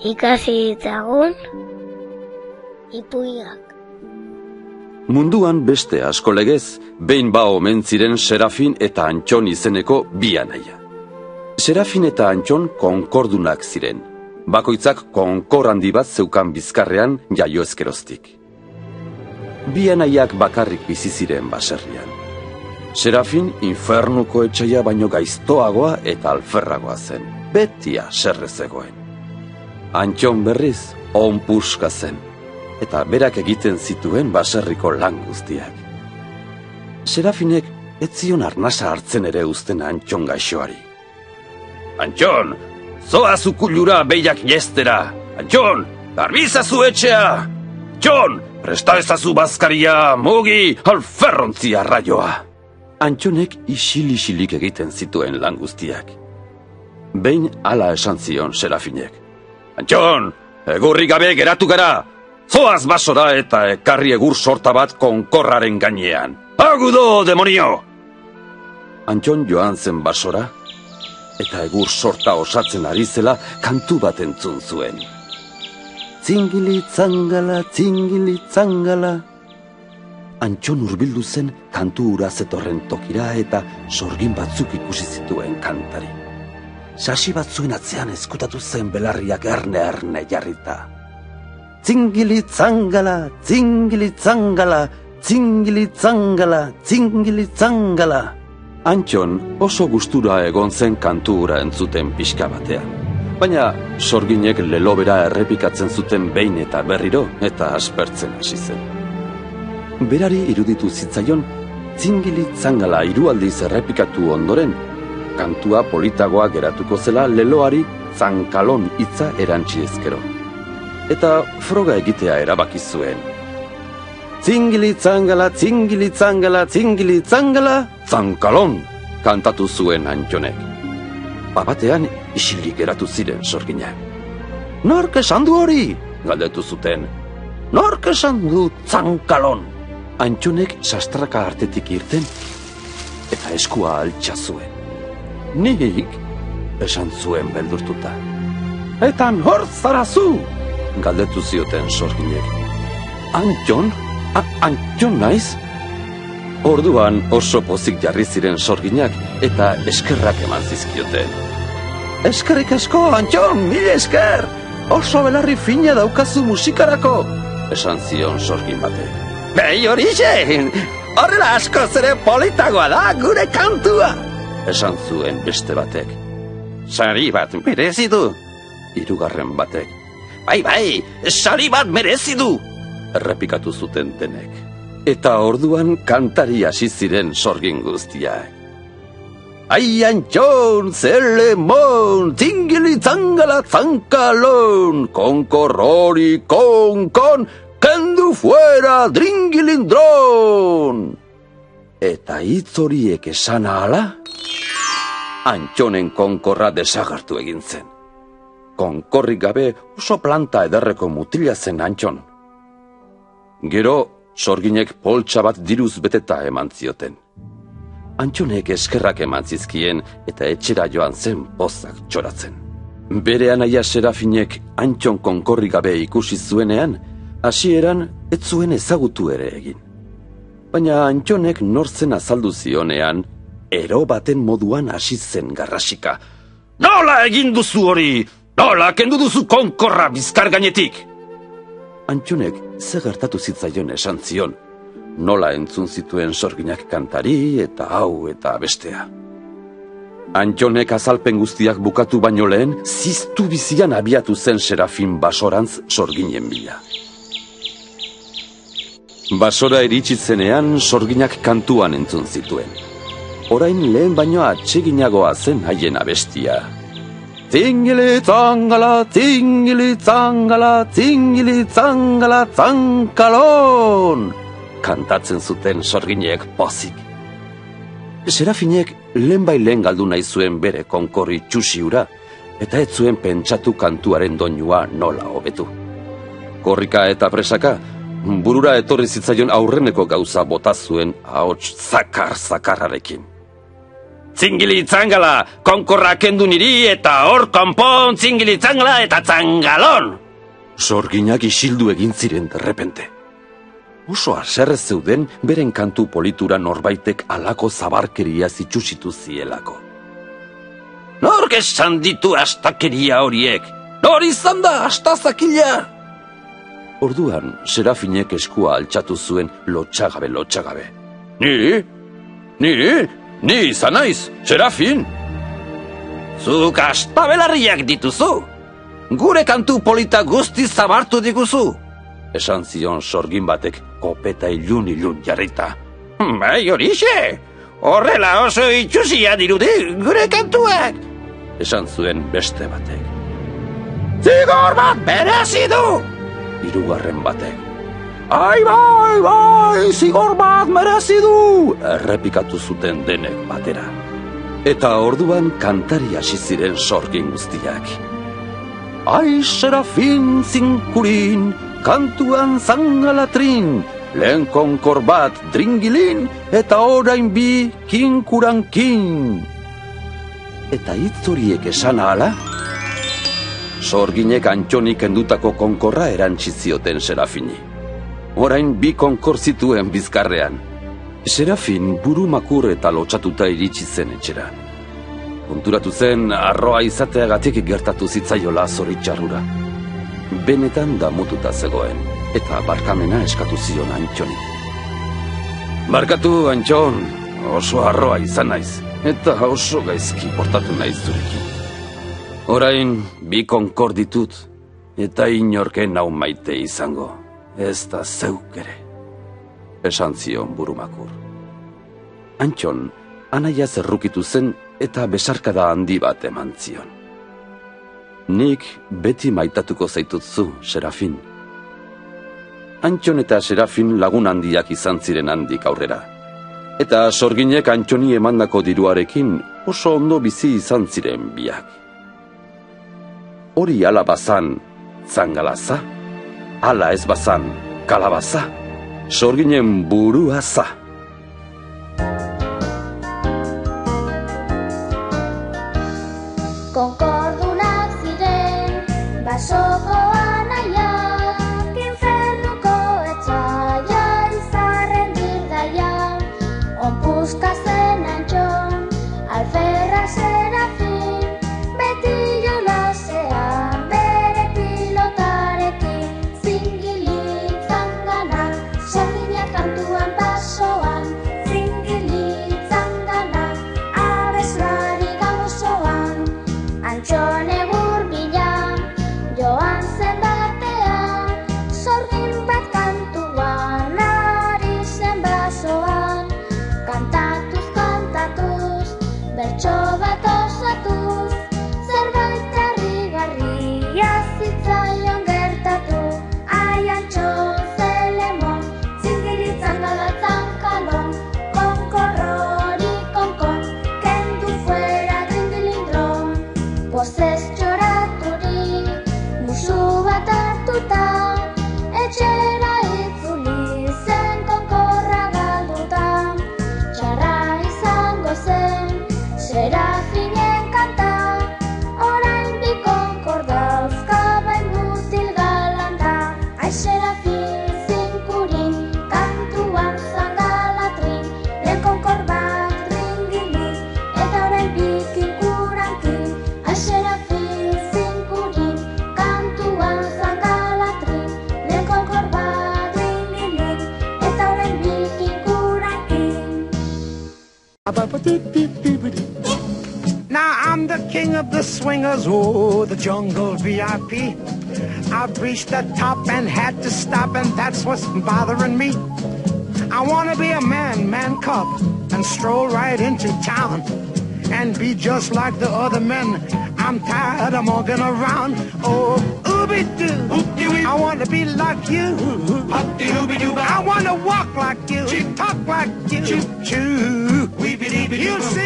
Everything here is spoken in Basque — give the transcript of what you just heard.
ikasi ditzagun ipuiak. Munduan beste asko legez, behin omen ziren Serafin eta Antxon izeneko bi anaia. Serafin eta Antxon konkordunak ziren. Bakoitzak konkor handi bat zeukan bizkarrean jaio ezkeroztik. Bi anaiak bakarrik bizi ziren baserrian. Serafin infernuko etxaia baino gaiztoagoa eta alferragoa zen. Betia serre zegoen. Antxon berriz onpuska zen, eta berak egiten zituen baserriko lan guztiak. Serafinek ez zion arnasa hartzen ere uzten Antxon gaixoari. Antxon, zoaz ukullura behiak jestera! Antxon, garbizazu etxea! Antxon, presta ezazu bazkaria, mugi, alferrontzi arraioa! Antxonek isil-isilik egiten zituen lan guztiak. Behin hala esan zion Serafinek. Antxon, egurri gabe geratu gara! Zoaz basora eta ekarri egur sorta bat konkorraren gainean. Agudo, demonio! Antxon joan zen basora, eta egur sorta osatzen ari zela kantu bat entzun zuen. Tzingili tzangala, tzingili tzangala. Antxon hurbildu zen kantu hura zetorren tokira eta sorgin batzuk ikusi zituen kantari. Sasi batzuen atzean ezkutatu zen belarriak erne jarrita. Tzingili tzangala, tzingili tzangala, tzingili tzangala, tzingili tzangala. Antxon oso gustura egon zen kantu hura entzuten pixka batean. Baina sorginek lelobera errepikatzen zuten behin eta berriro eta aspertzen hasi zen. Berari iruditu zitzaion, tzingili tzangala 3 aldiz errepikatu ondoren, kantua politagoa geratuko zela leloari zankalon hitza erantsi ezkero. Eta froga egitea erabaki zuen. Tzingili tzangala, tzingili tzangala, tzingili tzangala, zankalon, kantatu zuen Antxonek. Batean isilik geratu ziren sorginak. Nork esan du hori? Galdetu zuten. Nork esan du zankalon? Antxonek sastraka artetik irten eta eskua altxa zuen. Nik, esan zuen beldurtuta. Eta nor zarazu? Galdetu zioten sorginek. Antxon? Antxon naiz? Orduan oso pozik jarri ziren sorginak eta eskerrak eman zizkioten. Eskerrik asko, Antxon, mil esker! Oso belarri fina daukazu musikarako! Esan zion sorgin batek. Behi horixe! Horrela asko zere politagoa da gure kantua! Esan zuen beste batek. Sari bat merezi du! Hirugarren batek. Bai, sari bat merezi du! Errepikatu zuten denek. Eta orduan kantari hasi ziren sorgin guztiak. Ai, Antxon, zelemon, tzingili tzangala zankalon, konkorrori konkon, kendu fuera dringilindron! Eta hitz horiek esan ahala, Antxonen konkorra desagartu egin zen. Konkorrik gabe oso planta ederreko mutila zen Antxon. Gero, sorginek poltsa bat diruz beteta eman zioten. Antxonek eskerrak eman zizkien eta etxera joan zen pozak txoratzen. Bere anaia Serafinek Antxon konkorrik gabe ikusi zuenean, hasieran ez zuen ezagutu ere egin. Baina Antxonek nortzen azaldu zionean, ero baten moduan hasi zen garrasika. Nola egin duzu hori? Nola kendu duzu konkorra bizkar gainetik? Antxonek ze gertatu zitzaion esan zion. Nola entzun zituen sorginak kantari eta hau eta bestea. Antxonek azalpen guztiak bukatu baino lehen, ziztu bizian abiatu zen Serafin basorantz sorginen bila. Basora iritsi zenean sorginak kantuan entzun zituen. Orain lehen baino atseginagoa zen haien abestia. Tzingili tzangala, tzingili tzangala, tzingili tzangala, zankalon! Kantatzen zuten sorginek pozik. Serafinek lehen galdu nahi zuen bere konkorri txusiura, eta ez zuen pentsatu kantuaren doinua nola hobetu. Korrika eta presaka, burura etorri zitzaion aurreneko gauza bota zuen ahots zakar-zakarrarekin. Zingili tzangala, konkorra kendu niri eta hor konpon zingili tzangala eta tzangalon! Sorginak isildu egin ziren derrepente. Oso haserre zeuden beren kantu politura norbaitek alako zabarkeria zitsusitu zielako. Nork esan ditu astakeria horiek? Nor izan da astazakila? Orduan, Serafinek eskua altxatu zuen lotxagabe. Ni izan naiz, Serafin! Zuk astabelarriak dituzu! Gure kantu polita guztiz zabartu diguzu! Esan zion sorgin batek kopeta ilun jarrita. Bai horixe! Horrela oso itxusia dirudi gure kantuak! Esan zuen beste batek. Zigor bat berezi du! Hirugarren batek. Bai, zigor bat merezi du! Errepikatu zuten denek batera. Eta orduan kantari hasi ziren sorgin guztiak. Ai, Serafin zinkurin, kantuan zangalatrin, lehen konkor bat dringilin, eta orain bi kinkurankin. Eta hitz horiek esan ahala, sorginek Antxonik kendutako konkorra erantzi zioten Serafini. Orain bi konkor zituen bizkarrean. Serafin buru makur eta lotxatuta iritsi zen etxera. Konturatu zen arroa izateagatik gertatu zitzaiola zoritxarrura. Benetan damututa zegoen, eta barkamena eskatu zion Antxoni. Barkatu, Antxon, oso arroa izan naiz, eta oso gaizki portatu naiz zurekin. Orain bi konkor ditut, eta inorken nau maite izango, ez da zeuk ere. Esan zion burumakur. Antxon, anaia zerrukitu zen eta besarkada handi bat eman zion. Nik beti maitatuko zaitutzu, Serafin. Antxon eta Serafin lagun handiak izan ziren handik aurrera. Eta sorginek Antxoni emandako diruarekin oso ondo bizi izan ziren biak. Hori ala bazan zangalaza, ala ez bazan kalabaza, sorginen burua za. Konkordunak ziren, basoko anaiak, infernuko etxaia, izarren dirdaia, onpuska zen Antxon, alferra Serafin, beti jolasean, bere pilotarekin, zingili zangana, sorginak kantuan basoan, zingili zangana, abeslari gauzoan. Antxon egur bila, joan zen batean, sorgin bat kantuan, ari zen basoan. Kantatuz, bertso bat osatuz, zerbait harrigarria zitzaion gertatu. Ai, Antxon zelemon, zingili zangala zankalon, konkorrori konkon, kendu fuera dringilindron. Pozez txoraturik, musu bat hartuta, etxera itzuli zen konkorra galduta. Txarra izango zen, Serafinen kanta, orain bi konkor dauzka bain mutil galanta. Ai, Serafin zinkurin, kantuan zangalatrin, lehen konkor bat dringili, eta orain bi kinkurankin. Ai, Serafin zinkurin, kantuan zangalatrin, lehen konkor bat dringili, eta orain bi kinkurankin. Now I'm the king of the swingers, oh, the jungle VIP. I've reached the top and had to stop, and that's what's bothering me. I wanna be a man cub, and stroll right into town, and be just like the other men. I'm tired of walking around. Oh, ooby-doo, I wanna be like you. I wanna walk like you, talk like you. Choo-choo, you see